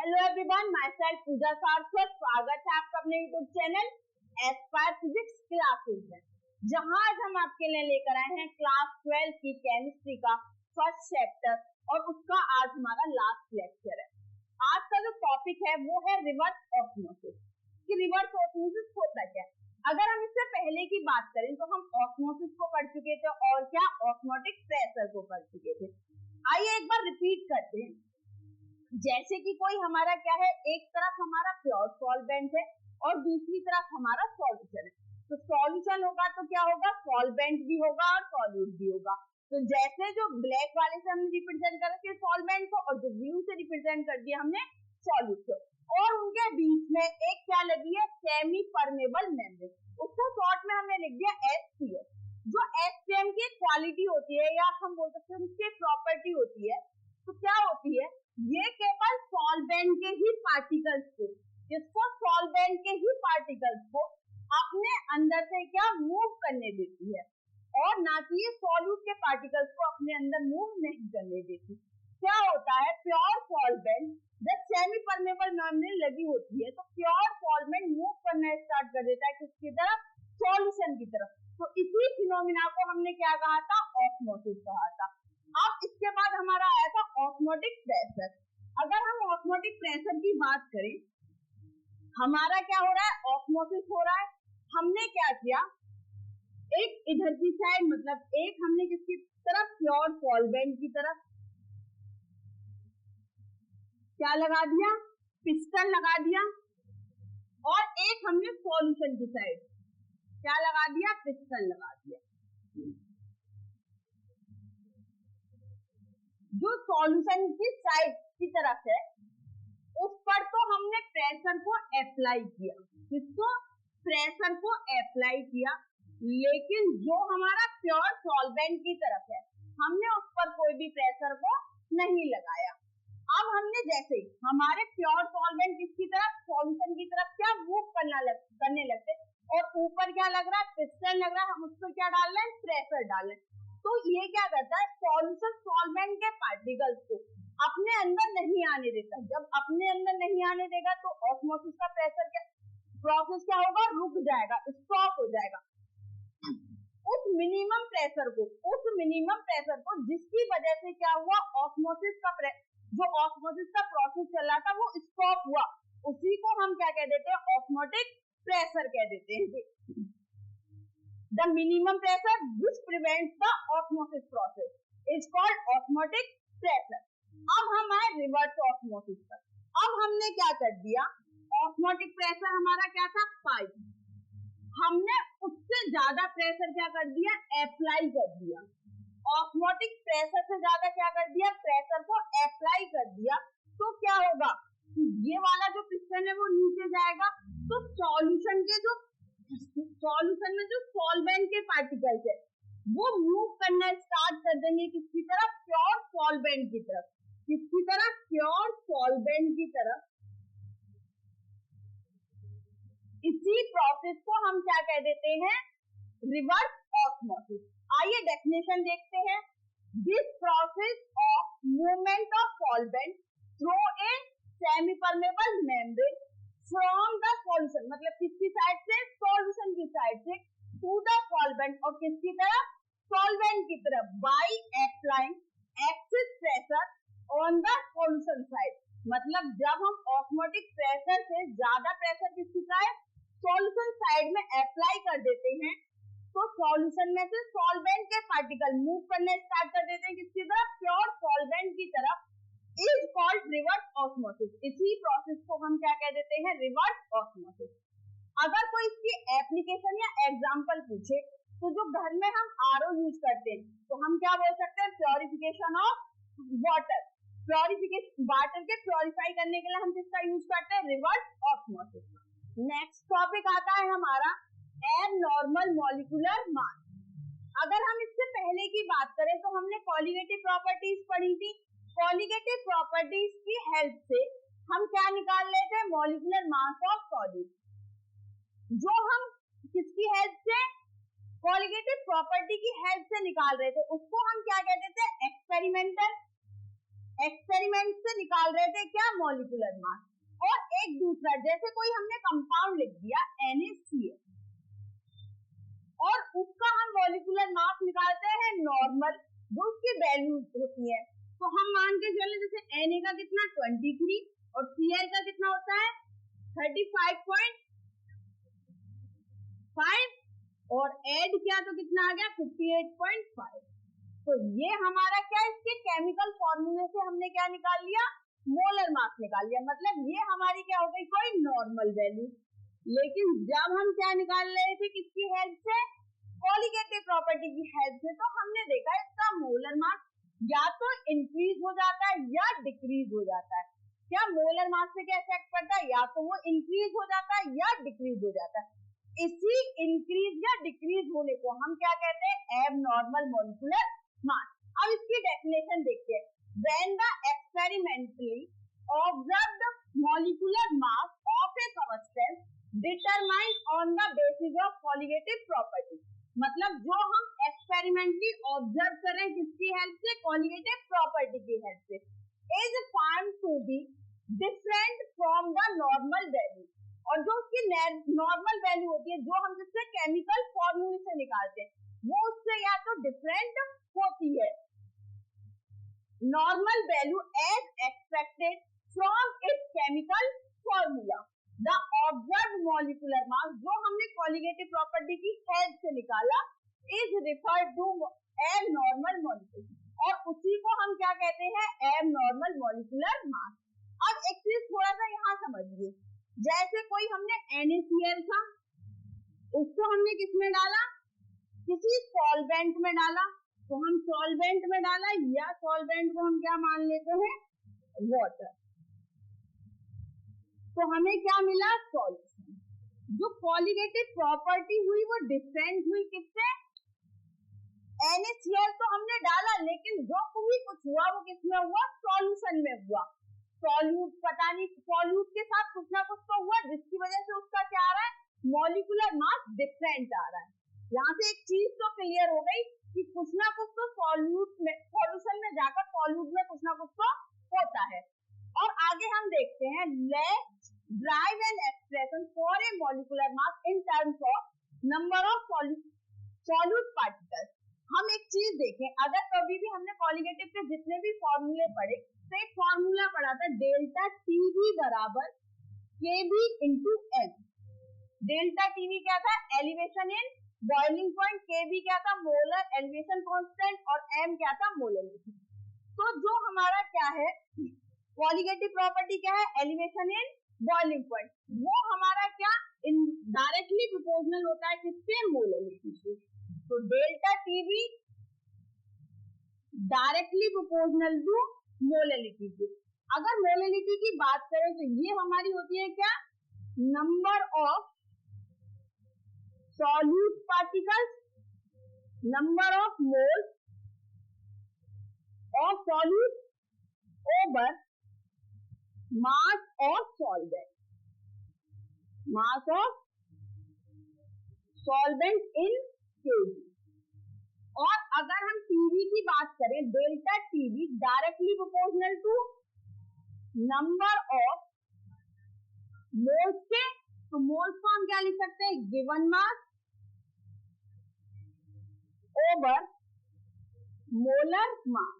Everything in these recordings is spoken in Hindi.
हेलो एवरीवन, माय सेल्फ पूजा सारस्वत। स्वागत है आपका अपने YouTube channel Aspire physics classes में, जहां आज हम आपके लिए लेकर आए हैं क्लास 12 की केमिस्ट्री का फर्स्ट चैप्टर और उसका आज हमारा लास्ट लेक्चर है। आज का जो टॉपिक है वो है रिवर्स ऑस्मोसिस। कि रिवर्स ऑस्मोसिस होता क्या है? अगर हम इससे पहले की बात करें तो हम ऑस्मोसिस को पढ़ चुके थे और क्या ऑस्मोटिक प्रेशर को पढ़ चुके थे। आइए एक बार रिपीट करते हैं। जैसे कि कोई हमारा क्या है, एक तरफ हमारा प्योर सॉल्वेंट है और दूसरी तरफ हमारा सॉल्यूशन है। तो सॉल्यूशन होगा तो क्या होगा, सॉल्वेंट भी होगा और सॉल्यूट भी होगा। तो जैसे जो ब्लैक वाले से हमने रिप्रेजेंट कर रखे सॉल्वेंट को और जो ब्लू से रिप्रेजेंट कर दिया हमने सॉल्यूट को, और उनके बीच में एक क्या लगी है, सेमी परमेबल मेम्ब्रेन। उसको शॉर्ट में हमने लिख दिया SPM। जो SPM की क्वालिटी होती है या हम बोल सकते हैं उसकी प्रॉपर्टी होती है, तो क्या होती है, ये केवल सॉल्वेंट के ही पार्टिकल्स को, जिसको सॉल्वेंट के ही पार्टिकल्स को अपने अंदर से क्या मूव करने देती है, और ना कि ये सॉल्यूट के पार्टिकल्स को अपने अंदर मूव नहीं करने देती। क्या होता है, प्योर सॉल्वेंट जब सेमी परमेबल मेम्ब्रेन लगी होती है तो प्योर सॉल्वेंट मूव करना स्टार्ट कर देता है किसकी तरफ, सॉल्यूशन की तरफ। तो इसी फिनोमिना को हमने क्या कहा था, ऑस्मोसिस कहा था। अब इसके बाद हमारा आया था ऑस्मोटिक प्रेशर। अगर हम ऑस्मोटिक प्रेशर की बात करें, हमारा क्या हो रहा है, ऑस्मोसिस हो रहा है। हमने क्या किया, एक इधर की साइड मतलब एक हमने किसकी तरफ, प्योर सॉल्वेंट की तरफ क्या लगा दिया, पिस्टन लगा दिया, और एक हमने सॉल्यूशन की साइड क्या लगा दिया, पिस्टन लगा दिया। जो सॉल्यूशन की साइड की तरफ है उस पर तो हमने प्रेशर को अप्लाई किया, किसको, प्रेशर को अप्लाई किया, लेकिन जो हमारा प्योर सॉल्वेंट की तरफ है हमने उस पर कोई भी प्रेशर को नहीं लगाया। अब हमने जैसे हमारे प्योर सॉल्वेंट किसकी तरफ, सॉल्यूशन की तरफ क्या मूव करने लगते और ऊपर क्या लग रहा है, पिस्टन लग रहा है, हम उस पर क्या डाल रहे हैं, प्रेशर डाल रहे हैं। तो ये क्या करता है, सॉल्यूशन सॉल्वेंट के पार्टिकल्स को अपने अंदर नहीं आने देता। जब अपने अंदर नहीं आने देगा तो ऑस्मोसिस का प्रेशर क्या प्रोसेस क्या होगा, रुक जाएगा, स्टॉप हो जाएगा। उस मिनिमम प्रेशर को जिसकी वजह से क्या हुआ, ऑस्मोसिस का जो ऑस्मोसिस का प्रोसेस चल रहा था वो स्टॉप हुआ, उसी को हम क्या कह देते हैं, ऑस्मोटिक प्रेशर कह देते हैं। The minimum pressure which prevents the osmosis process is called osmotic pressure. अब हम आए रिवर्स ऑस्मोसिस पर। अब हमने क्या कर दिया, ऑस्मोटिक प्रेशर हमारा क्या था, 5, हमने उससे ज्यादा प्रेशर क्या कर दिया, अप्लाई कर दिया। ऑस्मोटिक प्रेशर से ज्यादा क्या कर दिया, प्रेशर को अप्लाई कर दिया। तो क्या होगा, ये वाला जो पिस्टन है वो नीचे जाएगा, तो सॉल्यूशन में जो सॉल्वेंट के पार्टिकल्स है वो मूव करना स्टार्ट कर देंगे किसकी तरफ, प्योर सॉल्वेंट की तरफ। किसकी तरफ, प्योर सॉल्वेंट की तरफ। इसी प्रोसेस को हम क्या कह देते हैं, रिवर्स ऑस्मोसिस। आइए डेफिनेशन देखते हैं। This process of movement of solvent through a semi permeable membrane from the solution, मतलब किसकी साइड से, सॉल्यूशन की साइड से, टू द सॉल्वेंट, और किसकी तरफ, सॉल्वेंट की तरफ, by applying axis pressure on the solution side. मतलब जब हम ऑस्मोटिक प्रेशर से ज्यादा प्रेशर किसकी साइड, सॉल्यूशन साइड में अप्लाई कर देते हैं तो सॉल्यूशन में से सॉल्वेंट के पार्टिकल मूव करने स्टार्ट कर देते हैं किसकी तरफ, प्योर सॉल्वेंट की तरफ, इज कॉल्ड रिवर्स ऑस्मोसिस। इसी प्रोसेस को हम क्या कह देते हैं, रिवर्स ऑस्मोसिस। अगर कोई इसकी एप्लीकेशन या एग्जांपल पूछे तो जो घर में हम RO यूज करते हैं तो हम क्या बोल सकते हैं, प्योरिफिकेशन ऑफ वाटर। वाटर के प्योरीफाई करने के लिए हम किसका यूज करते हैं, रिवर्स ऑस्मोसिस। नेक्स्ट टॉपिक आता है हमारा एबनॉर्मल मॉलिक्यूलर मास। अगर हम इससे पहले की बात करें तो हमने कॉलिगेटिव प्रॉपर्टीज पढ़ी थी। कॉलिगेटिव प्रॉपर्टीज की हेल्प से हम क्या निकाल रहे थे, मॉलिक्यूलर मास ऑफ सॉलिड। जो हम किसकी हेल्प से, कॉलिगेटिव प्रॉपर्टी की हेल्प से निकाल रहे थे, उसको हम क्या कहते थे, एक्सपेरिमेंटल एक्सपेरिमेंट से निकाल रहे थे क्या, मॉलिक्यूलर मास। और एक दूसरा, जैसे कोई हमने कंपाउंड लिख दिया NaCl और उसका हम मॉलिक्यूलर मास निकालते हैं नॉर्मल, जो उसकी वैल्यू होती है। तो हम मान के चले जैसे Na का कितना 23 और Cl का कितना होता है 35.5 और ऐड किया तो कितना आ गया 58.5। तो ये हमारा क्या, इसके केमिकल फॉर्मूले से हमने क्या निकाल लिया, मोलर मास निकाल लिया। मतलब ये हमारी क्या हो गई, कोई नॉर्मल वैल्यू। लेकिन जब हम क्या निकाल रहे थे, किसकी हेल्प से, कॉलिगेटिव प्रॉपर्टी की हेल्प से, तो हमने देखा इसका मोलर मास या तो इंक्रीज हो जाता है या डिक्रीज हो जाता है। क्या मोलर मास से क्या इफेक्ट पड़ता है, या तो वो इंक्रीज हो जाता है या डिक्रीज हो जाता है। इसी इंक्रीज या डिक्रीज होने को हम क्या कहते हैं, एबनॉर्मल मॉलिक्यूलर मास। अब इसकी डेफिनेशन देखते हैं। When the experimentally observed molecular mass of a substance determined on the basis of colligative property, मतलब जो हम एक्सपेरिमेंटली ऑब्जर्व कर रहे हैं किसकी हेल्प से, कॉलिगेटिव प्रॉपर्टी की हेल्प से, is found to be different from the normal value. और जो उसकी नॉर्मल वैल्यू होती है, जो हम जिससे केमिकल फॉर्मूले से निकालते हैं, वो उससे या तो डिफरेंट होती है, normal value as expected from its chemical formula. The observed molecular mass, जो हमने कॉलिगेटिव प्रॉपर्टी की हेल्प से निकाला, is referred to abnormal molecule, और उसी को हम क्या कहते हैं, एबनॉर्मल मॉलिक्यूलर मास। अब एक चीज थोड़ा सा यहाँ समझिए, जैसे कोई हमने NaCl था, उसको हमने किसमें डाला, किसी सॉल्वेंट में डाला, तो हम सॉल्वेंट में डाला, या सॉल्वेंट को हम क्या मान लेते हैं, वाटर, तो हमें क्या मिला, सॉल्यूशन। जो कॉलिगेटिव प्रॉपर्टी हुई वो डिफरेंट हुई किससे, NaCl तो हमने डाला, लेकिन जो भी कुछ हुआ वो किसमें हुआ, सॉल्यूशन में हुआ। सॉल्यूट पता नहीं, सॉल्यूट के साथ कुछ ना कुछ तो हुआ, जिसकी वजह से उसका क्या आ रहा है, मॉलिक्यूलर मास डिफरेंट आ रहा है। यहाँ से एक चीज तो क्लियर हो गई कि कुछ ना कुछ तो सॉल्यूशन में जाकर सॉल्यूट में कुछ ना कुछ तो होता है। और आगे हम देखते हैं, let's drive an expression for a molecular mass in terms of number of solute particles. हम एक चीज देखें, अगर कभी भी हमने कॉलिगेटिव के जितने भी फॉर्मूले पढ़े, तो एक फॉर्मूला पढ़ा था डेल्टा टीवी बराबर केबी इंटू एम। डेल्टा टीवी क्या था, एलिवेशन इन बॉइलिंग पॉइंट, केबी क्या था, मोलर एलिवेशन कांस्टेंट, और एम क्या था, मोलरिटी। तो जो हमारा क्या है, कॉलिगेटिव प्रॉपर्टी क्या है, एलिवेशन इन बॉइलिंग पॉइंट, वो हमारा क्या डायरेक्टली प्रोपोर्शनल होता है किससे, मोलरिटी से। तो delta TV directly proportional to molarity से। अगर मोलरिटी की बात करें तो ये हमारी होती है क्या, number of solute particles, number of moles of solute over mass of solvent, mass of solvent in KG. और अगर हम टीवी की बात करें, delta TV directly proportional to number of moles के, तो मोल्स को हम क्या लिख सकते हैं, given mass over molar mass.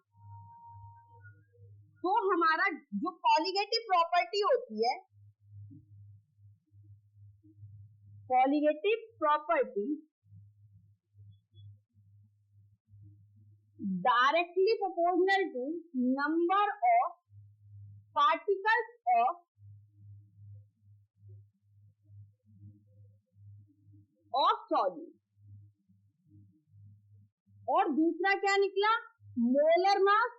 तो हमारा जो कॉलिगेटिव प्रॉपर्टी होती है, colligative property directly proportional to number of particles of solute। और दूसरा क्या निकला, molar mass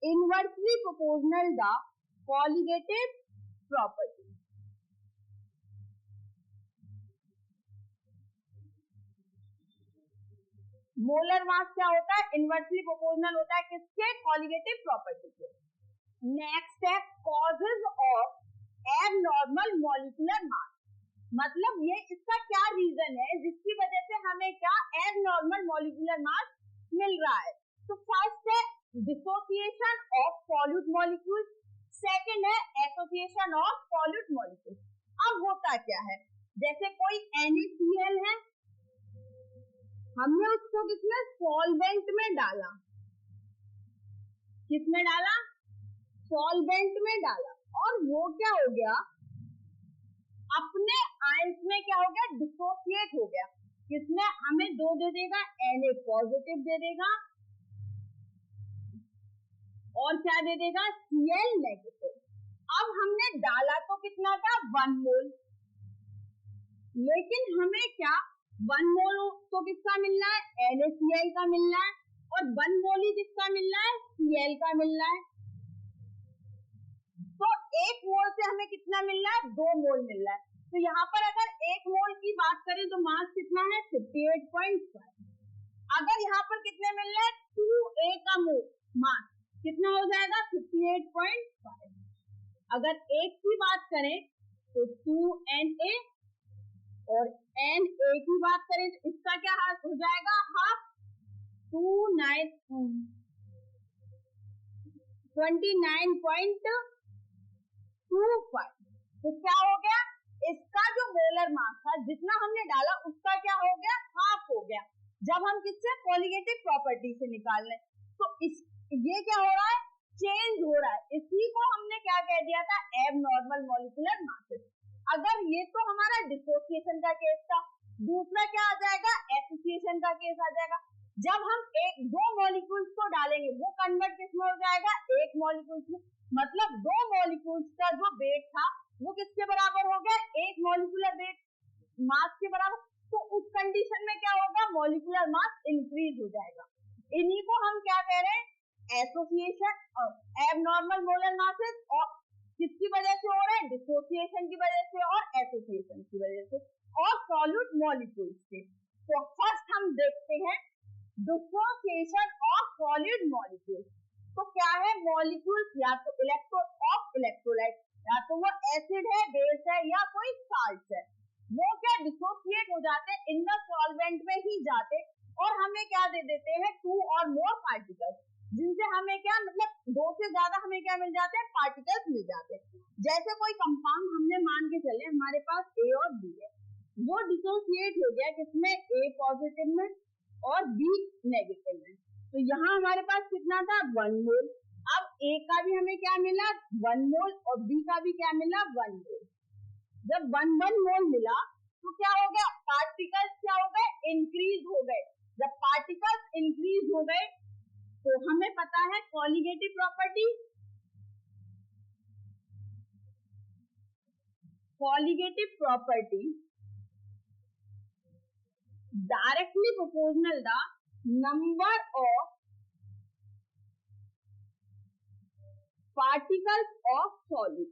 inversely proportional the colligative property. Molar mass क्या होता है, इनवर्सली प्रोपोर्शनल होता है किसके, कॉलिगेटिव प्रॉपर्टी के। नेक्स्ट है causes of abnormal molecular mass, मतलब ये इसका क्या रीजन है जिसकी वजह से हमें क्या एबनॉर्मल मॉलिक्यूलर मास मिल रहा है। तो फर्स्ट है dissociation of solute molecule, second है एसोसिएशन ऑफ सॉल्यूट मॉलिक्यूल। अब होता क्या है, जैसे कोई NaCl है, हमने उसको किसमें सॉल्वेंट में डाला, किसमें डाला, सॉल्वेंट में डाला, और वो क्या हो गया, अपने आयंस में क्या हो गया, डिसोसिएट हो गया। किसमें, हमें दो दे देगा, Na पॉजिटिव दे देगा और क्या दे देगा, Cl नेगेटिव। अब हमने डाला तो कितना था, 1 मोल, लेकिन हमें क्या 1 मोल तो किसका मिल रहा है, NaCl का मिल रहा है, और 1 मोल ही किसका मिल रहा है, Cl का मिल रहा है। तो 1 मोल से हमें कितना मिल रहा है, 2 मोल मिल रहा है। तो यहाँ पर अगर 1 मोल की बात करें तो मास कितना है, 58.5। अगर यहाँ पर कितने मिल रहे हैं, 2A का मास कितना हो जाएगा, 58.5। अगर एक की बात करें तो 2Na, और Na की बात करें तो इसका क्या हो जाएगा, हाफ, 29.25। तो क्या हो गया, इसका जो मोलर मास था, जितना हमने डाला उसका क्या हो गया, हाफ हो गया। जब हम किससे, कॉलिगेटिव प्रॉपर्टी से निकाल लें, तो ये क्या हो रहा है, चेंज हो रहा है। इसी को हमने क्या कह दिया था, एबनॉर्मल मॉलिक्यूलर मासेस। अगर ये तो हमारा डिसोसिएशन का केस था, दूसरा क्या आ जाएगा, एसोसिएशन का केस आ जाएगा। जब हम दो मॉलिक्यूल्स को डालेंगे, वो कन्वर्ट किसमें हो जाएगा, एक मॉलिक्यूल्स में, मतलब 2 मॉलिक्यूल्स का जो वेट था वो किसके बराबर हो गया, एक मॉलिक्यूलर वेट मास के बराबर। तो उस कंडीशन में क्या होगा, मॉलिक्यूलर मास इंक्रीज हो जाएगा। इन्हीं को हम क्या कह रहे हैं, एसोसिएशन और एबनॉर्मल मोलर मासेस, और किसकी वजह से हो रहा है, डिसोसिएशन की वजह से और एसोसिएशन की वजह से, और सॉल्यूट मॉलिक्यूल्स से। तो फर्स्ट हम देखते हैं डिसोसिएशन ऑफ सॉलिड मॉलिक्यूल्स। तो क्या है, मॉलिक्यूल्स या तो इलेक्ट्रोन ऑफ इलेक्ट्रोलाइट, या तो वो एसिड है, बेस है, या कोई साल्ट है, वो क्या डिसोसिएट हो जाते हैं, इन द सॉल्वेंट में ही जाते, और हमें क्या दे देते हैं, 2 और मोर पार्टिकल्स, जिनसे हमें क्या, मतलब 2 से ज्यादा हमें क्या मिल जाते हैं, पार्टिकल्स मिल जाते हैं। जैसे कोई कंपाउंड हमने मान के चले, हमारे पास A और B है, वो डिसोसिएट हो गया किसमें, A पॉजिटिव में और B नेगेटिव में। तो यहाँ हमारे पास कितना था, 1 मोल। अब A का भी हमें क्या मिला, 1 मोल, और B का भी क्या मिला, 1 मोल। जब 1 मोल मिला तो क्या हो गया, पार्टिकल्स क्या हो गए, इंक्रीज हो गए। जब पार्टिकल्स इंक्रीज हो गए तो हमें पता है colligative property, colligative property directly proportional the number of particles of solute.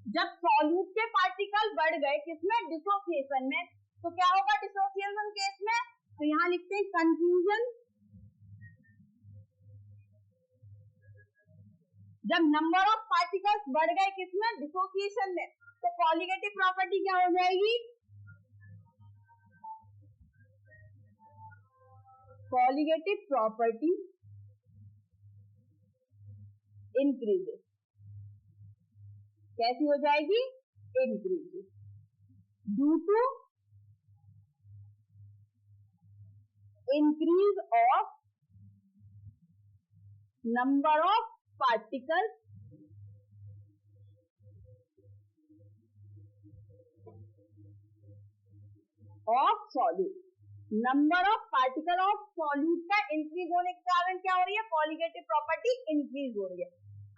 जब सॉल्यूट के पार्टिकल बढ़ गए किसमें, डिसोसिएशन में, तो क्या होगा डिसोसिएशन केस में, तो यहाँ लिखते हैं कंफ्यूजन। जब नंबर ऑफ पार्टिकल्स बढ़ गए किसमें, डिसोसिएशन में, तो कॉलिगेटिव प्रॉपर्टी क्या हो जाएगी, कॉलिगेटिव प्रॉपर्टी इंक्रीजेस। कैसी हो जाएगी, increases, due to increase of number of particles of solute. Number of particle of solute का इंक्रीज होने के कारण क्या हो रही है, कॉलिगेटिव प्रॉपर्टी इंक्रीज हो रही है।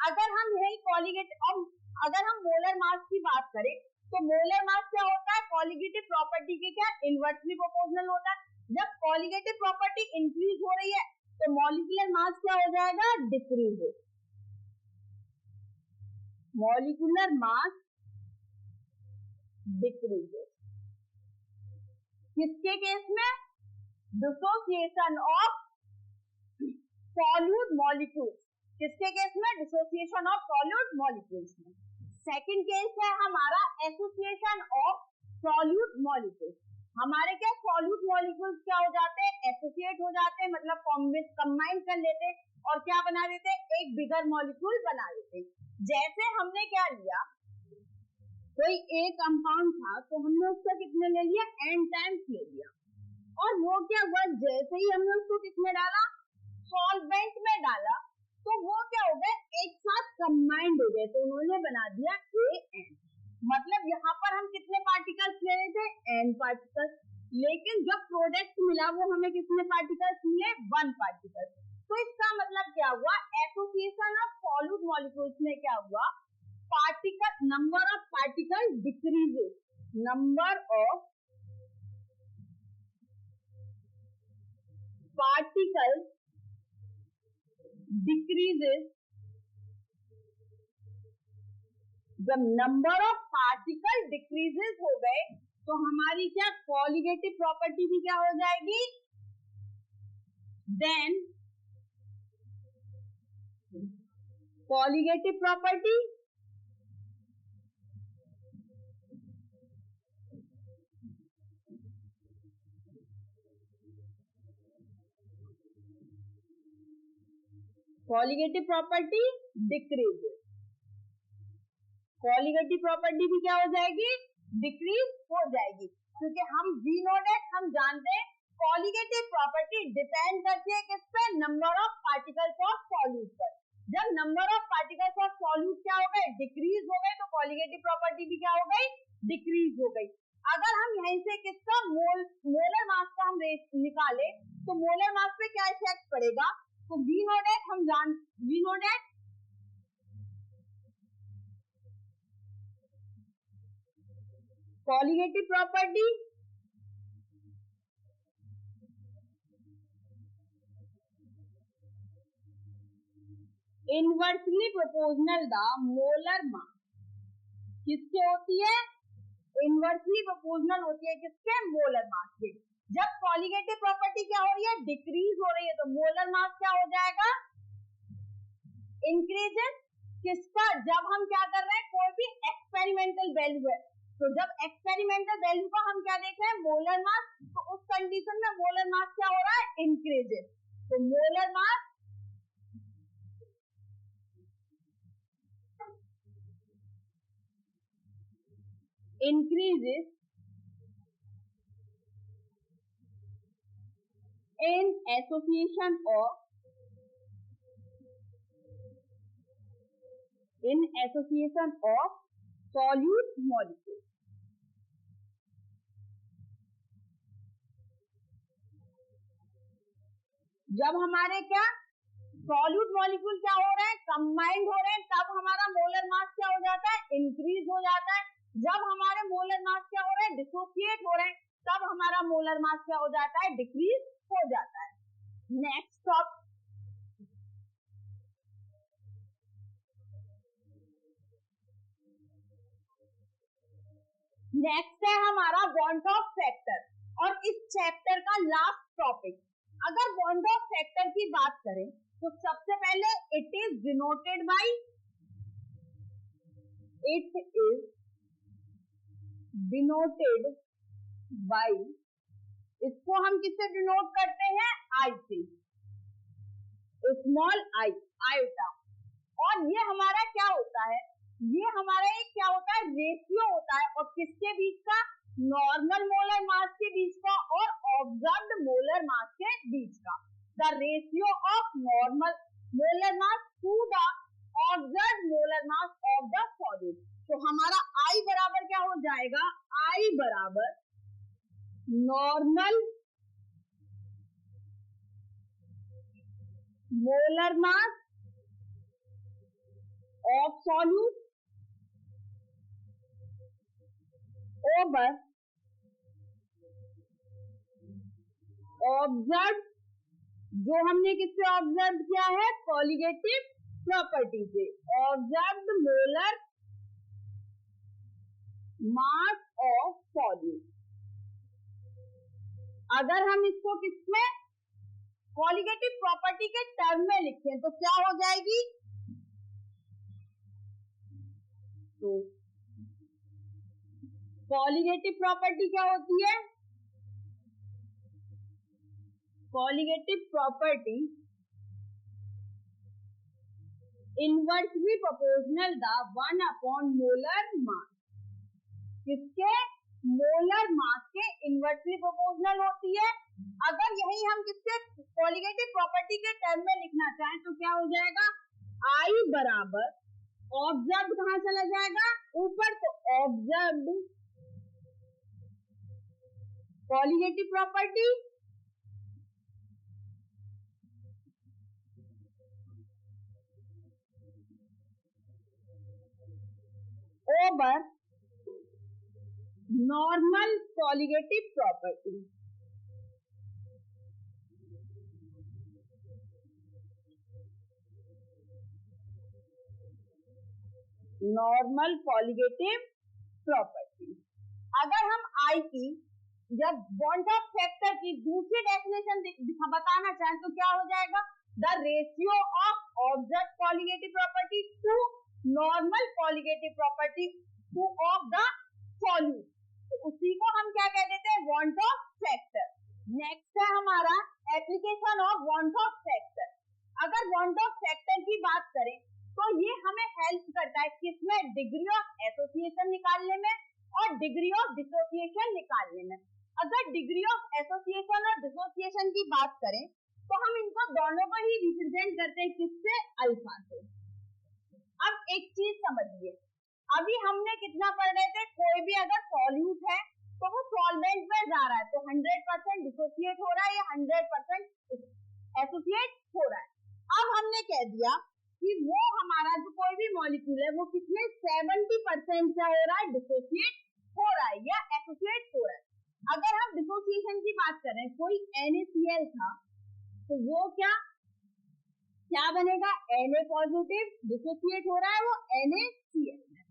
अगर हम यही कॉलिगेटिव, अगर हम मोलर मास की बात करें तो मोलर मास क्या होता है, कॉलिगेटिव प्रॉपर्टी के क्या इनवर्सली प्रोपोर्शनल होता है। जब कॉलिगेटिव प्रॉपर्टी इंक्रीज हो रही है तो मॉलिक्यूलर मास क्या हो जाएगा, डिक्रीज हो, मॉलिक्यूलर मास डिक्रीज। किसके केस में, डिसोसिएशन ऑफ सॉल्यूट मॉलिक्यूल्स। किसके केस में, डिसोसिएशन ऑफ सॉल्यूट मॉलिक्यूल्स में। सेकंड केस है हमारा एसोसिएशन ऑफ सॉल्यूट मॉलिक्यूल्स। हमारे क्या सॉल्यूट मॉलिक्यूल्स क्या हो जाते हैं, एसोसिएट हो जाते हैं, मतलब कंबाइन कर लेते हैं और क्या बना देते हैं, एक बिगर मॉलिक्यूल बना देते हैं। जैसे हमने क्या लिया, कोई एक कंपाउंड था तो हमने उसका कितने ले लिया, n टाइम्स ले लिया, और वो क्या हुआ, जैसे ही हमने उसको किसमें डाला, सॉल्वेंट में डाला, तो वो क्या हो गए, एक साथ कंबाइंड हो गए, तो उन्होंने बना दिया AN। मतलब यहाँ पर हम कितने पार्टिकल्स ले रहे थे, n पार्टिकल्स, लेकिन जब प्रोडक्ट मिला वो हमें कितने पार्टिकल्स मिले, 1 पार्टिकल। तो इसका मतलब क्या हुआ, एसोसिएशन ऑफ सॉल्यूट मॉलिक्यूल्स में क्या हुआ, particle number of particle decreases, number of particle decreases, जब नंबर ऑफ पार्टिकल डिक्रीजेस हो गए तो हमारी क्या कॉलिगेटिव प्रॉपर्टी भी क्या हो जाएगी, then colligative property decreases, colligative property भी क्या हो जाएगी, डिक्रीज हो जाएगी, क्योंकि हम वी नो दैट, हम जानते हैं कॉलिगेटिव प्रॉपर्टी डिपेंड करती है किस पे, number of particles of solute पर। जब number of particles of solute क्या हो गए, डिक्रीज हो गए, तो कॉलिगेटिव प्रॉपर्टी भी क्या हो गई, डिक्रीज हो गई। अगर हम यहीं से किसका मोलर मास का हम निकाले तो मोलर मास पे क्या इफेक्ट पड़ेगा, तो we know that colligative property inversely proportional the molar mass, किससे होती है, इनवर्सली प्रोपोर्शनल होती है किसके, मोलर मास के। जब कॉलिगेटिव प्रॉपर्टी क्या हो रही है, डिक्रीज हो रही है, तो मोलर मास क्या हो जाएगा, इंक्रीजेस। किसका, जब हम क्या कर रहे हैं, कोई भी एक्सपेरिमेंटल वैल्यू है, तो जब एक्सपेरिमेंटल वैल्यू का हम क्या देख रहे हैं, मोलर मास, तो उस कंडीशन में मोलर मास क्या हो रहा है, इंक्रीजेस। तो molar mass increases in association of solute molecule। जब हमारे क्या सॉल्यूट मॉलिक्यूल क्या हो रहे हैं, कंबाइंड हो रहे हैं, तब हमारा मोलर मास क्या हो जाता है, इंक्रीज हो जाता है। जब हमारे मोलर मास क्या हो रहे हैं, डिसोसिएट हो रहे हैं, तब हमारा मोलर मास क्या हो जाता है, डिक्रीज हो जाता है। नेक्स्ट टॉपिक, नेक्स्ट है हमारा बॉन्ड ऑफ फैक्टर, और इस चैप्टर का लास्ट टॉपिक। अगर बॉन्ड ऑफ फैक्टर की बात करें तो सबसे पहले it is denoted by, it is denoted by, इसको हम किससे डिनोट करते हैं, आई से, स्मॉल आई, आयोटा। और ये हमारा क्या होता है, ये हमारा एक क्या होता है, रेशियो होता है, और किसके बीच का, नॉर्मल मोलर मास के बीच का और ऑब्जर्व्ड मोलर मास के बीच का। The ratio of normal molar mass to the observed molar mass of the solute. तो हमारा आई बराबर क्या हो जाएगा, आई बराबर normal molar mass of solute over observe, जो हमने किससे ऑब्जर्व किया है, कॉलिगेटिव प्रॉपर्टी से, observed molar mass of solute. अगर हम इसको किसमें, कॉलिगेटिव प्रॉपर्टी के टर्म में लिखें तो क्या हो जाएगी, तो कॉलिगेटिव प्रॉपर्टी क्या होती है, colligative property inversely proportional the 1 upon molar mass, किसके? मोलर मास के इनवर्सली प्रोपोर्शनल होती है। अगर यही हम किसके कॉलिगेटिव प्रॉपर्टी के टर्म में लिखना चाहें तो क्या हो जाएगा? I बराबर ऑब्जर्व कहां चला जाएगा? ऊपर, तो observe colligative property over normal colligative property. Normal colligative property. अगर हम I की जब बॉन्ड ऑफ फैक्टर की दूसरी डेफिनेशन बताना चाहें तो क्या हो जाएगा? The ratio of observe colligative property to normal colligative property to of the solute, तो उसी को हम क्या कह देते हैं? Bond of factor. नेक्स्ट है हमारा application of bond of factor. अगर बॉन्ड ऑफ फैक्टर की बात करें तो ये हमें हेल्प करता है किसमें? डिग्री ऑफ एसोसिएशन निकालने में और डिग्री ऑफ डिसोसिएशन निकालने में। अगर डिग्री ऑफ एसोसिएशन और डिसोसिएशन की बात करें तो हम इनको दोनों को ही रिप्रेजेंट करते हैं किससे? अल्फा से। अब एक चीज समझिए, अभी हमने कितना पढ़ रहे थे? कोई भी अगर सॉल्यूट है तो वो सॉल्वेंट में जा रहा है तो 100% डिसोसिएट हो रहा है या 100% एसोसिएट हो रहा है। अब हमने कह दिया कि वो हमारा जो कोई भी मॉलिक्यूल है वो कितने 70% क्या हो रहा है? डिसोसिएट हो रहा है या एसोसिएट हो रहा है। अगर हम डिसोसिएशन की बात करें, कोई NaCl था तो वो क्या बनेगा? Na पॉजिटिव डिसोसिएट हो रहा है वो NaCl में।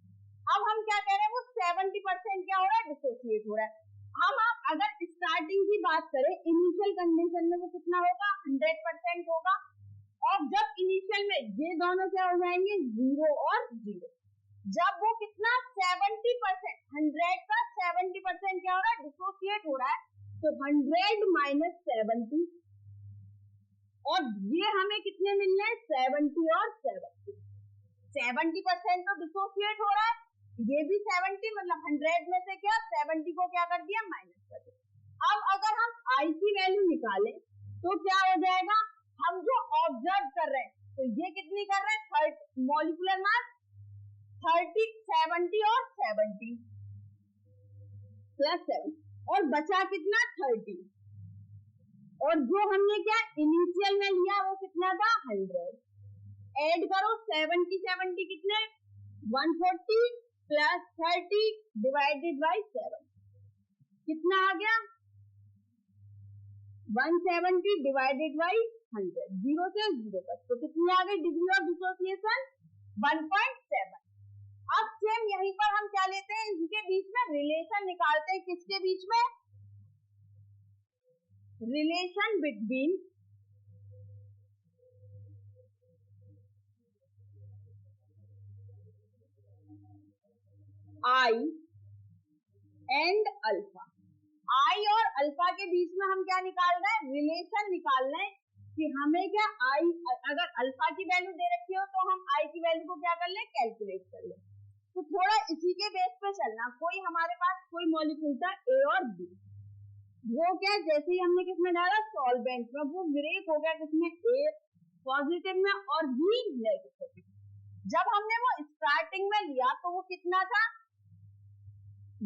अब हम क्या कह रहे हैं? वो 70% क्या हो रहा है? डिसोसिएट हो रहा है। हम अगर स्टार्टिंग की बात करें, इनिशियल कंडीशन में वो कितना होगा? 100% होगा। और जब इनिशियल में ये दोनों क्या हो जाएंगे? 0 और 0। जब वो कितना 70%, 100 का 70% क्या हो रहा है? डिसोसिएट हो रहा है, तो 100 माइनस 70, और ये हमें कितने मिलने हैं? 70 और 70। 70% तो डिसोसिएट हो रहा है, ये भी 70, मतलब 100 में से क्या 70 को क्या कर दिया? माइनस कर दिया। अब अगर हम I की वैल्यू निकालें तो क्या हो जाएगा? हम जो ऑब्जर्व कर रहे हैं तो ये कितनी कर रहे हैं? 30 मॉलिक्यूलर मास 30, 70 और 70 प्लस 7, और बचा कितना? 30। और जो हमने क्या इनिशियल में लिया वो कितना था? 100। ऐड करो 70 70 कितने? 140 प्लस 30 डिवाइडेड बाई 7 कितना आ गया? 170 डिवाइडेड बाई 100, 0 से 0 तक, तो कितनी आ गई डिग्री ऑफ डिसोसिएशन? 1.7। अब सेम यहीं पर हम क्या लेते हैं? इनके बीच में रिलेशन निकालते हैं। किसके बीच में? Relation between I and alpha. I और अल्फा के बीच में हम क्या निकाल रहे हैं? रिलेशन निकाल रहे हैं कि हमें क्या I, अगर अल्फा की वैल्यू दे रखी हो तो हम I की वैल्यू को क्या कर ले? कैलकुलेट कर ले। तो थोड़ा इसी के बेस पे चलना। कोई हमारे पास कोई मॉलिक्यूल था A और B, वो क्या जैसे ही हमने किसमें डाला? सॉल्वेंट में, वो ब्रेक हो गया किसमें? A पॉजिटिव में और B नेगेटिव। जब हमने वो स्टार्टिंग में लिया तो वो कितना था?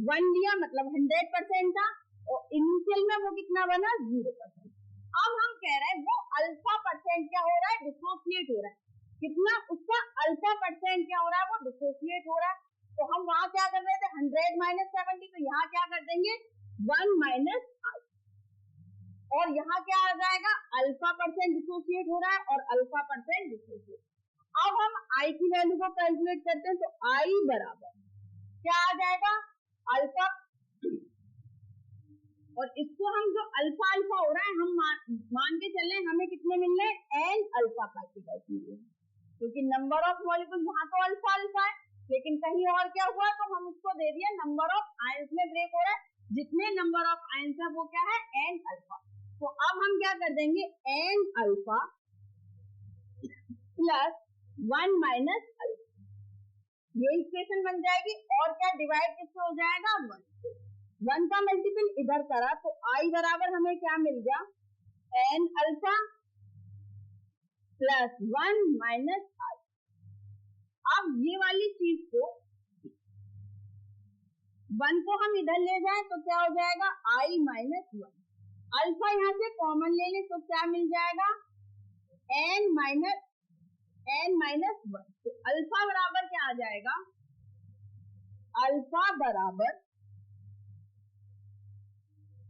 1 लिया, मतलब 100% था, और इनिशियल में वो कितना बना? 0%। अब हम कह रहे हैं वो अल्फा परसेंट क्या हो रहा है? डिसोसिएट हो रहा है। कितना? उसका अल्फा परसेंट क्या हो रहा है? वो डिसोसिएट हो रहा है। तो हम वहां क्या कर रहे थे? 100 माइनस 70, तो यहाँ क्या कर देंगे? 1 माइनस I, और यहाँ क्या आ जाएगा? अल्फा परसेंट डिसोसिएट हो रहा है और अल्फा परसेंट डिसोसिएट। अब हम I की वैल्यू को कैलकुलेट करते हैं, तो I बराबर क्या आ जाएगा? अल्फा, और इसको हम जो अल्फा अल्फा हो रहा है हम मान के चल रहे हैं हमें कितने मिल रहे हैं? n अल्फा पार्टिकल्स मिल रहे हैं, क्योंकि नंबर ऑफ मॉलिक्यूल यहाँ तो अल्फा अल्फा है, लेकिन कहीं और क्या हुआ? तो हम उसको दे दिया नंबर ऑफ आयंस में ब्रेक हो रहा है। जितने नंबर ऑफ आयंस है वो क्या है? n alpha. तो अब हम क्या कर देंगे, n alpha plus 1 minus alpha, ये इक्वेशन बन जाएगी। और क्या डिवाइड किससे हो जाएगा, 1 से। 1 का मल्टीपल इधर करा तो i बराबर हमें क्या मिल गया, n अल्फा प्लस 1 माइनस आई। अब ये वाली चीज को 1 को हम इधर ले जाए तो क्या हो जाएगा, i माइनस 1। अल्फा यहाँ से कॉमन ले ले तो क्या मिल जाएगा, n माइनस 1। तो अल्फा बराबर क्या आ जाएगा, अल्फा बराबर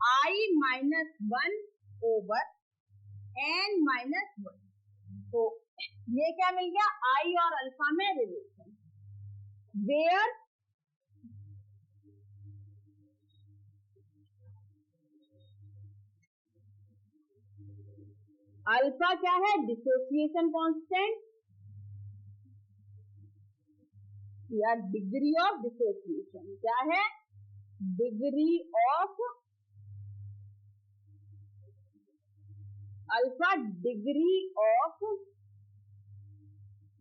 i minus 1 over n minus 1। तो ये क्या मिल गया, i और अल्फा में रिलेशन, वेयर अल्फा क्या है, डिसोसिएशन कांस्टेंट या डिग्री ऑफ डिसोसिएशन। क्या है, degree of alpha, degree of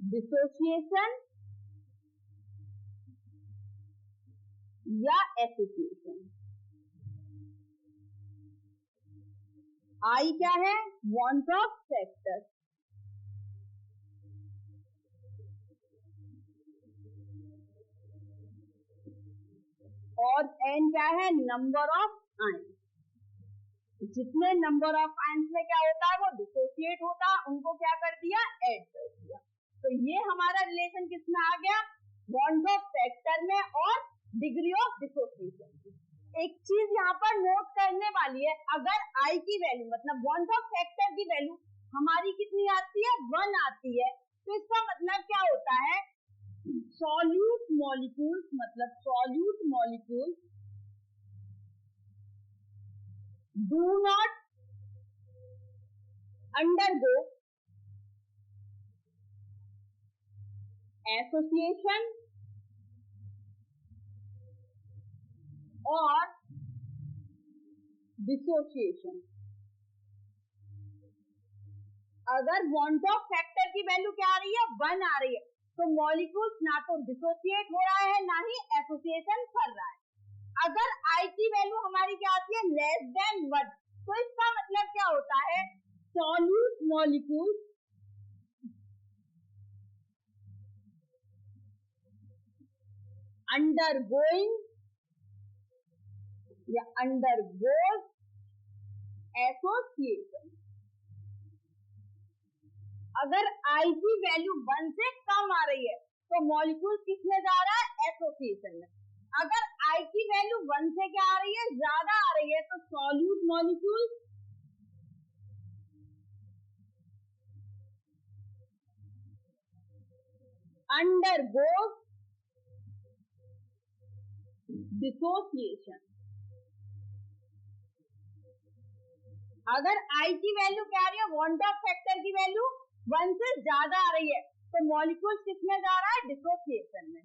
dissociation या एसोसिएशन। आई क्या है, वांट ऑफ फैक्टर, और एन क्या है, नंबर ऑफ आयन। जितने नंबर ऑफ आयंस में क्या होता है, वो डिसोसिएट होता है, उनको क्या कर दिया, ऐड कर दिया। तो ये हमारा रिलेशन किसमें आ गया, वांट ऑफ फैक्टर में और डिग्री ऑफ डिसोसिएशन। एक चीज यहाँ पर नोट करने वाली है, अगर आई की वैल्यू मतलब वांट ऑफ फैक्टर की वैल्यू हमारी कितनी आती है, 1 आती है, तो इसका मतलब क्या होता है, सॉल्यूट मॉलिक्यूल्स, मतलब solute molecules do not undergo association or dissociation। अगर वांट ऑफ फैक्टर की वैल्यू क्या आ रही है, 1 आ रही है, तो मॉलिक्यूल्स ना तो डिसोसिएट हो रहा है ना ही एसोसिएशन कर रहा है। अगर आई की वैल्यू हमारी क्या आती है, लेस देन 1, तो इसका मतलब क्या होता है, सॉल्यूट मॉलिक्यूल अंडरगोइंग या अंडरगोज एसोसिएशन। अगर आई की वैल्यू 1 से कम आ रही है तो मॉलिक्यूल किस में जा रहा है, एसोसिएशन में। अगर आई की वैल्यू 1 से क्या आ रही है, ज्यादा आ रही है, तो सॉल्यूट मॉलिक्यूल अंडरगोज डिसोसिएशन। अगर आई की वैल्यू क्या आ रही है, वांट ऑफ फैक्टर की वैल्यू 1 से ज्यादा आ रही है, तो मॉलिक्यूल किस में जा रहा है, डिसोसिएशन में।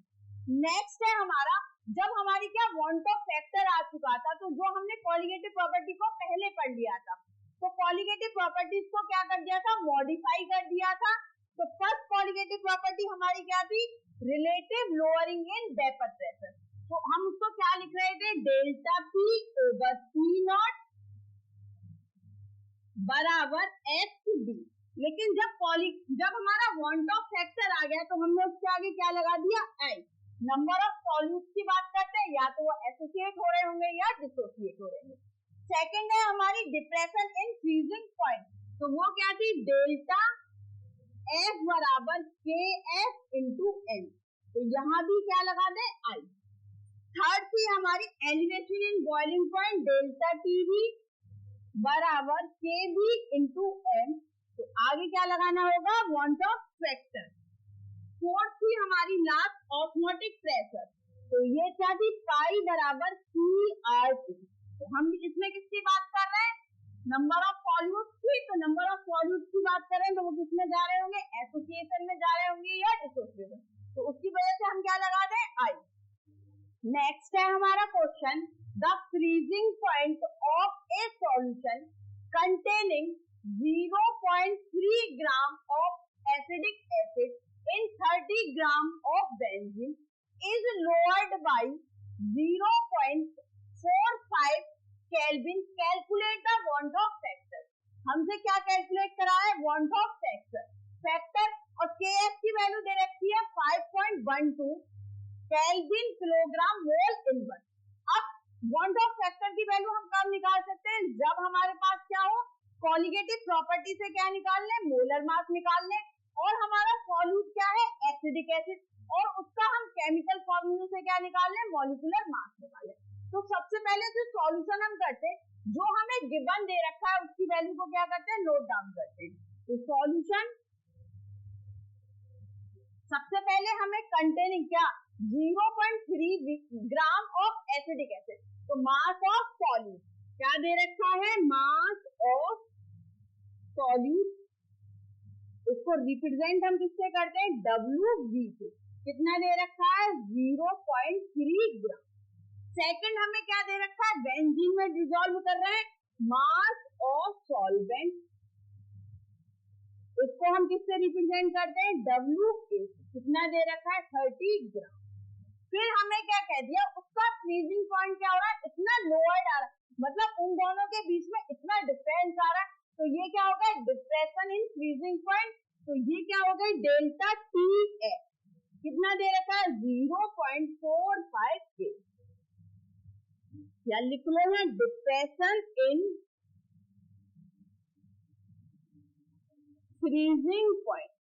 नेक्स्ट है हमारा, जब हमारी क्या वांट ऑफ फैक्टर आ चुका था, तो जो हमने कॉलिगेटिव प्रॉपर्टी को पहले पढ़ लिया था, तो कॉलिगेटिव प्रॉपर्टीज को क्या कर दिया था, मॉडिफाई कर दिया था। तो फर्स्ट कॉलिगेटिव प्रॉपर्टी हमारी क्या थी, relative lowering in vapour pressure. तो हम उसको क्या लिख रहे थे, delta P over C naught बराबर एक्स डी। लेकिन जब हमारा वांट ऑफ फैक्टर आ गया, तो हमने उसके आगे क्या लगा दिया, आई। नंबर ऑफ सॉल्यूट्स की बात करते हैं, या तो वो एसोसिएट हो रहे होंगे या डिसोसिएट हो रहे होंगे। सेकंड है हमारी डिप्रेशन इन फ्रीजिंग पॉइंट, तो वो क्या थी, डेल्टा एफ बराबर के एफ इंटू एन। तो यहाँ भी क्या लगा दे, आई। थर्ड थी हमारी elevation in boiling point, delta T B बराबर के बी इंटू एन। तो आगे क्या लगाना होगा, वांट ऑफ फैक्टर। फोर्थ थी हमारी लास्ट ऑस्मोटिक प्रेशर, तो ये क्या थी, पाई बराबर सी आर टी। तो हम इसमें किसकी बात कर रहे हैं, नंबर ऑफ सॉल्यूट्स की। तो नंबर ऑफ सॉल्यूट्स की बात करें तो वो किसमें जा रहे होंगे, एसोसिएशन में जा रहे होंगे या डिसोसिएशन। तो उसकी वजह से हम क्या लगा दें, आई। नेक्स्ट है हमारा question, the freezing point of A solution containing 0.3 gram of acidic acid in 30 gram of benzene is lowered by 0.45 Kelvin. Calculate the Want-Off factor. हमसे क्या कैलकुलेट करा है? Want-Off फैक्टर और Kf की वैल्यू दे रखी है 5.12 केल्विन किलोग्राम मोल इनवर्स. अब Want-Off फैक्टर की वैल्यू हम कब निकाल सकते हैं? जब हमारे पास क्या हो, कॉलिगेटिव प्रॉपर्टी से क्या निकाल ले? मोलर मास निकाल ले. और हमारा सॉल्यूट क्या है? Acidic acid. और उसका हम केमिकल फॉर्मूले से क्या निकाल ले? मॉलिक्यूलर मास निकाल ले. तो सबसे पहले जो सॉल्यूशन हम करते हैं, जो हमें गिवन दे रखा है उसकी वैल्यू को क्या करते हैं? नोट डाउन करते हैं. तो सॉल्यूशन सबसे पहले हमें कंटेनिंग क्या? 0.3 ग्राम ऑफ एसिडिक एसिड. तो मास ऑफ सॉल्यूट क्या दे रखा है? मास ऑफ सॉल्यूट. इसको रिप्रेजेंट हम किससे करते हैं? WV से. कितना दे रखा है? 0.3 ग्राम. सेकंड हमें क्या दे रखा है? बेंजीन में डिसॉल्व कर रहे हैं. मास ऑफ सॉल्वेंट. इसको हम किससे रिप्रेजेंट करते हैं? WA. कितना दे रखा है? 30 ग्राम. फिर हमें क्या कह दिया? उसका फ्रीजिंग पॉइंट क्या हो रहा है? इतना लोअर आ रहा है, मतलब उन दोनों के बीच में इतना डिफरेंस आ रहा है. तो ये क्या हो गया? Depression in freezing point. तो ये क्या हो गई? Delta TA. कितना दे रखा है? 0.45 K. या लिख लो है डिप्रेशन इन फ्रीजिंग पॉइंट.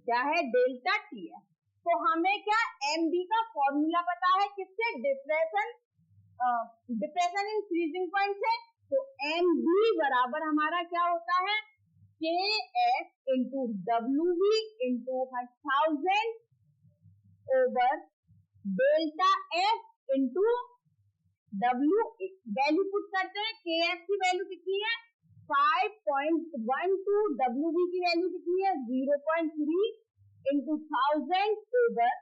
क्या है? डेल्टा T है. तो हमें क्या? MB का फॉर्मूला पता है किससे? डिप्रेशन इन फ्रीजिंग पॉइंट से. तो MB बराबर हमारा क्या होता है? KF into WV into 1000 over delta F into WA. Value put करते हैं. KF की वैल्यू कितनी है? 5.12. WV की वैल्यू कितनी है? 0.3 इंटू 1000 ओवर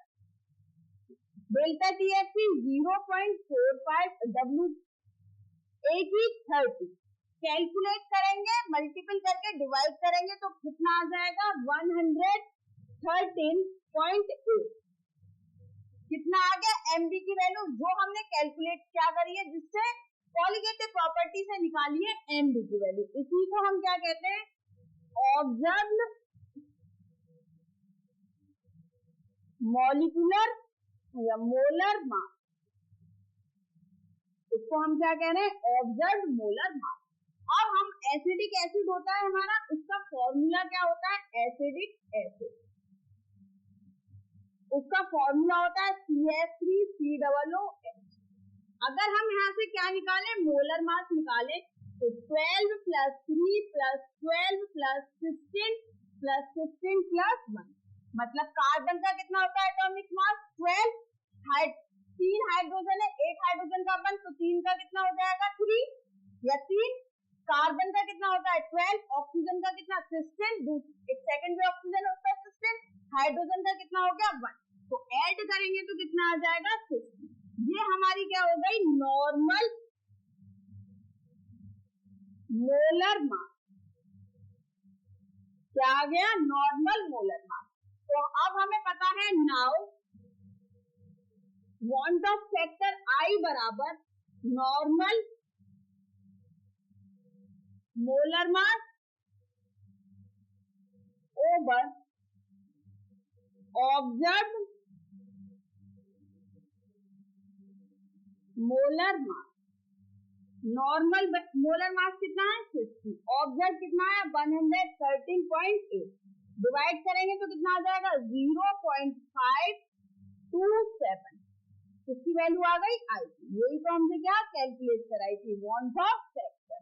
डेल्टा TF की 0.45. WA की 30. कैलकुलेट करेंगे, मल्टीपल करके डिवाइड करेंगे तो कितना आ जाएगा? 113.8. कितना आ गया? MB की वैल्यू जो हमने कैलकुलेट क्या करी है, जिससे कॉलिगेटिव प्रॉपर्टी से निकाली है MB की वैल्यू. इसी को हम क्या कहते हैं? ऑब्जर्व्ड मॉलिक्यूलर या मोलर मास. इसको हम क्या कह रहे हैं? ऑब्जर्व्ड मोलर मास. अब हम एसिडिक एसिड होता है हमारा, उसका फॉर्मूला क्या होता है? Acidic acid. उसका फॉर्मूला होता है CH3COOH. अगर हम यहाँ से क्या निकाले? मोलर मास निकाले. तो 12 plus 3 plus 12 plus 16 plus 16 plus 1, मतलब कार्बन का कितना होता है? Atomic mass 12. 3 हाइड्रोजन है, 1 हाइड्रोजन का बन, तो 3 का कितना हो जाएगा? 3 या 3. कार्बन का कितना होता है? 12. ऑक्सीजन का कितना? 16. एक सेकंड में ऑक्सीजन होता है 16. हाइड्रोजन का कितना हो गया? 1. तो ऐड करेंगे तो कितना आ जाएगा? 60. ये हमारी क्या हो गई? नॉर्मल मोलर मास. क्या आ गया? Normal molar mass. तो अब हमें पता है नाउ Want-Off फैक्टर I बराबर नॉर्मल मोलर मास ओवर ऑब्जर्व्ड मोलर मास. नॉर्मल मोलर मास कितना है? 50. ऑब्जर्व कितना है? 113.8. डिवाइड करेंगे तो कितना आ जाएगा? 0.527. इसकी वैल्यू आ गई I. यही तो हमसे क्या कैलकुलेट कराई थी? Want-Off factor.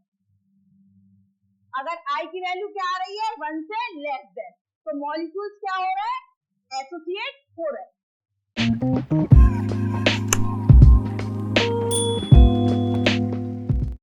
अगर I की वैल्यू क्या आ रही है? 1 से लेस देन, तो मॉलिक्यूल्स क्या हो रहे हैं? एसोसिएट हो रहे हैं.